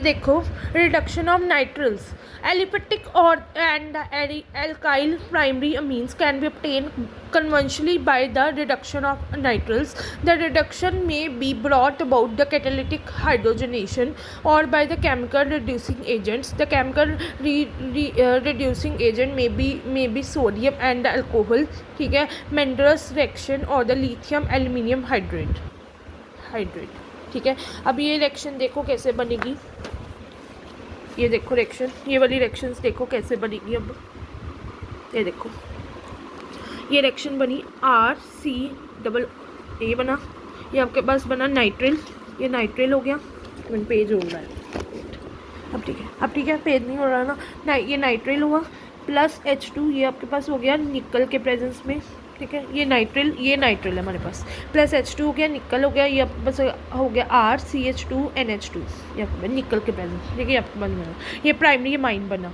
देखो, reduction of नाइट्रल्स, aliphatic और and alkyl primary amines can be obtained conventionally by the reduction of nitrils. The reduction may be brought about the catalytic hydrogenation or by the chemical reducing agents. The chemical reducing agent may be sodium and alcohol, ठीक है, Mendel's reaction और the lithium aluminium hydrate, ठीक है। अब ये reaction देखो कैसे बनेगी, ये देखो रिएक्शन, ये वाली रिएक्शंस देखो कैसे बनेगी। अब ये देखो, ये रिएक्शन बनी RC AA बना, ये आपके पास बना नाइट्रिल, ये नाइट्रिल हो गया, पेज हो रहा है अब, ठीक है, पेज नहीं हो रहा ना, ये नाइट्रिल हुआ प्लस H2, ये आपके पास हो गया निकल के प्रेजेंस में, ठीक है, ये नाइट्रिल है हमारे पास, प्लस H2 हो गया, निकल हो गया, ये आपके पास हो गया RCH2NH2, ये आपके पास निकल के प्रेजेंस, ठीक है, आपके पास बना, ये प्राइमरी अमाइन बना,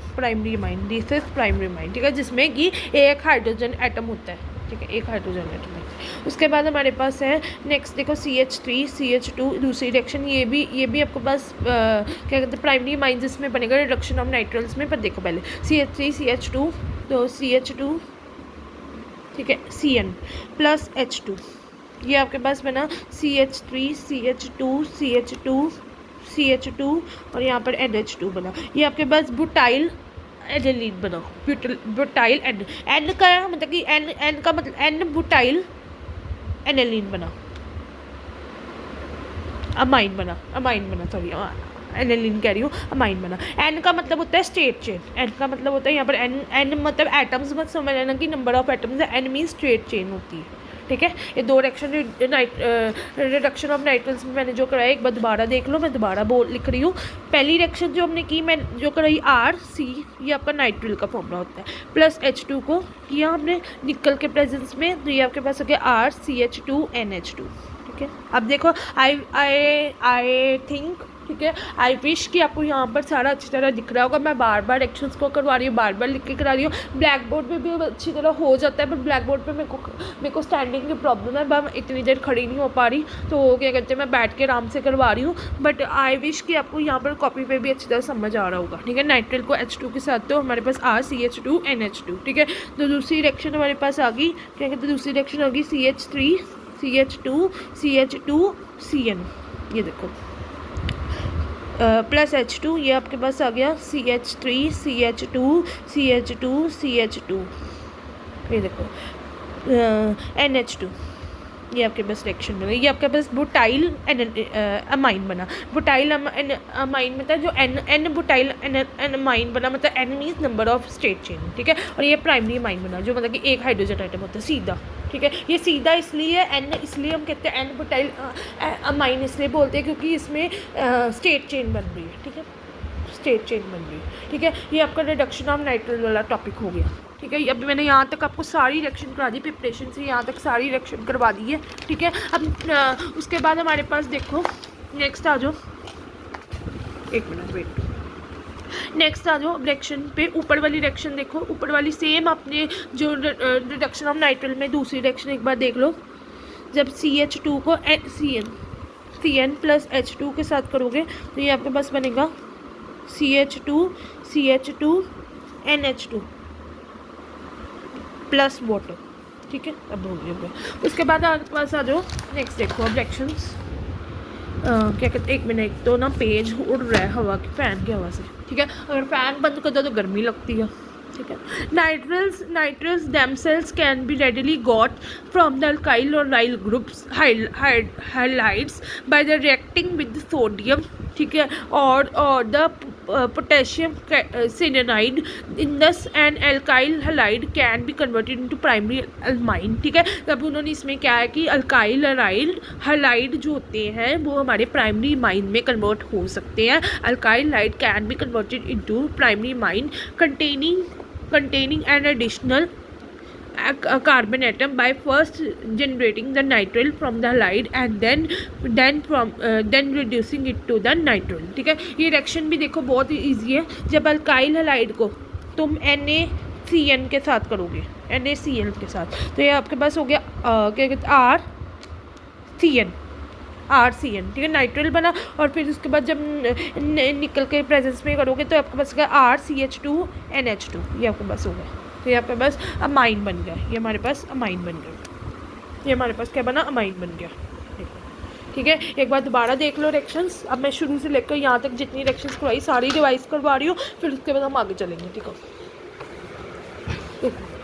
दिस इज प्राइमरी अमाइन, ठीक है, जिसमें कि एक हाइड्रोजन एटम होता है, ठीक है, एक हाइड्रोजन एटम है। उसके बाद हमारे पास है नेक्स्ट, देखो CH3 CH2 दूसरी रिएक्शन, ये भी आपके पास क्या कहते हैं प्राइमरी अमाइन, जिसमें बनेगा रिडक्शन ऑफ नाइट्रल्स में। पर देखो पहले CH3 CH2, तो CH2, ठीक है, CN प्लस H2, ये आपके पास बना CH3 CH2 CH2 CH2 और यहाँ पर NH2 बना, ये आपके पास बुटाइल एडेलीन बना, बुटाइल एन का मतलब कि एन का मतलब एन बुटाइल एनेलीन बना, अमाइन बना सॉरी, एनेलिन कह रही हूँ, अमाइन बना। एन का मतलब होता है स्टेट चेन, एन का मतलब होता है यहाँ पर एन मतलब एटम्स, मत समझ लेना कि नंबर ऑफ एटम्स है, एन मीन स्ट्रेट चेन होती है, ठीक है। ये दो रिएक्शन रिडक्शन ऑफ नाइट्रल्स में मैंने जो कराया, एक बार दोबारा देख लो, मैं दोबारा लिख रही हूँ। पहली रिएक्शन जो हमने की, मैं जो कराई RC, ये आपका नाइट्रिल का फॉर्मूला होता है, प्लस H2 को किया हमने निकल के प्रेजेंस में, तो ये आपके पास हो गया RCH2NH2, ठीक है। अब देखो आई थिंक, ठीक है, आई विश कि आपको यहाँ पर सारा अच्छी तरह दिख रहा होगा। मैं बार बार एक्शंस को करवा रही हूँ, बार बार लिख के करा रही हूँ। ब्लैक बोर्ड पे भी अच्छी तरह हो जाता है, पर ब्लैक बोर्ड पे मेरे को स्टैंडिंग की प्रॉब्लम है, मैं इतनी देर खड़ी नहीं हो पा रही, तो क्या कहते हैं मैं बैठ के आराम से करवा रही हूँ। बट आई विश कि आपको यहाँ पर कॉपी पे भी अच्छी तरह समझ आ रहा होगा, ठीक है। नाइट्रिल को H2 के साथ, तो हमारे पास RCH2NH2, ठीक है। तो दूसरी रिएक्शन हमारे पास आ गई, क्या कहते हैं दूसरी रिएक्शन होगी CH3 CH2 CH2 CN, ये देखो प्लस H2, ये आपके पास आ गया CH3 CH2 CH2 CH2, ये देखो NH2, ये आपके पास रिएक्शन बना, ये आपके पास बुटाइल अमाइन बना। बुटाइल अमाइन मतलब जो एन बुटाइल अमाइन बना, मतलब N means number of state chain, ठीक है। और ये प्राइमरी अमाइन बना, जो मतलब कि एक हाइड्रोजन आइटम होता है सीधा, ठीक है। ये सीधा इसलिए एन, इसलिए हम कहते हैं एन बुटाइल अमाइन इसलिए बोलते हैं क्योंकि इसमें स्टेट चेन बन रही है, ठीक है, स्टेट चेन बन रही है, ठीक है। ये आपका रिडक्शन ऑफ नाइट्रल वाला टॉपिक हो गया, ठीक है। अभी मैंने यहाँ तक आपको सारी रिएक्शन करा दी, प्रिपरेशन से यहाँ तक सारी रिएक्शन करवा दी है, ठीक है। अब उसके बाद हमारे पास देखो नेक्स्ट आ जाओ, एक मिनट वेट, नेक्स्ट आ जाओ रिएक्शन पे। ऊपर वाली रिएक्शन देखो, ऊपर वाली सेम आपने जो रिडक्शन ऑफ नाइट्रल में दूसरी रिएक्शन एक बार देख लो। जब CH2 को CN प्लस H2 के साथ करोगे, तो ये आपके पास बनेगा CH2 NH2 प्लस वाटर, ठीक है। अब हो गया। उसके बाद आपके पास आ जाओ नेक्स्ट, देखो अब रिएक्शंस क्या कहते, एक मिनट, तो ना पेज उड़ रहा है हवा की, फैन की हवा से, ठीक है। अगर फैन बंद कर दो तो गर्मी लगती है, ठीक है। नाइट्रल्स themselves can be readily got from the alkyl or aryl groups halides by the reacting with the sodium, ठीक है, और the potassium cyanide. In thus an alkyl halide can be converted into primary amine, ठीक है। तब उन्होंने इसमें क्या है कि अल्काइल अराइल हाइलाइड जो होते हैं वो हमारे प्राइमरी माइन में कन्वर्ट हो सकते हैं। Alkyl halide can be converted into primary mine containing an additional carbon atom by first generating the nitrile from the halide and then reducing it to the nitrile, ठीक है। ये reaction भी देखो बहुत ईजी है। जब अल्काइल हाइलाइड को तुम NaCN के साथ करोगे, NaCl के साथ, तो ये आपके पास हो गया क्या कहते हैं RCN, RCN, ठीक है, नाइट्रिल बना। और फिर उसके बाद जब निकल के प्रेजेंस में करोगे तो आपके पास RCH2NH2, ये आपके पास होगा। तो ये आपके पास अमाइन बन गया, ये हमारे पास अमाइन बन गया, ये हमारे पास क्या बना, अमाइन बन गया। देखो ठीक है, एक बार दोबारा देख लो रिएक्शंस। अब मैं शुरू से लेकर यहाँ तक जितनी रिएक्शंस करवाई सारी रिवाइज करवा रही हूँ, फिर उसके बाद हम आगे चलेंगे। ठीक है, देखो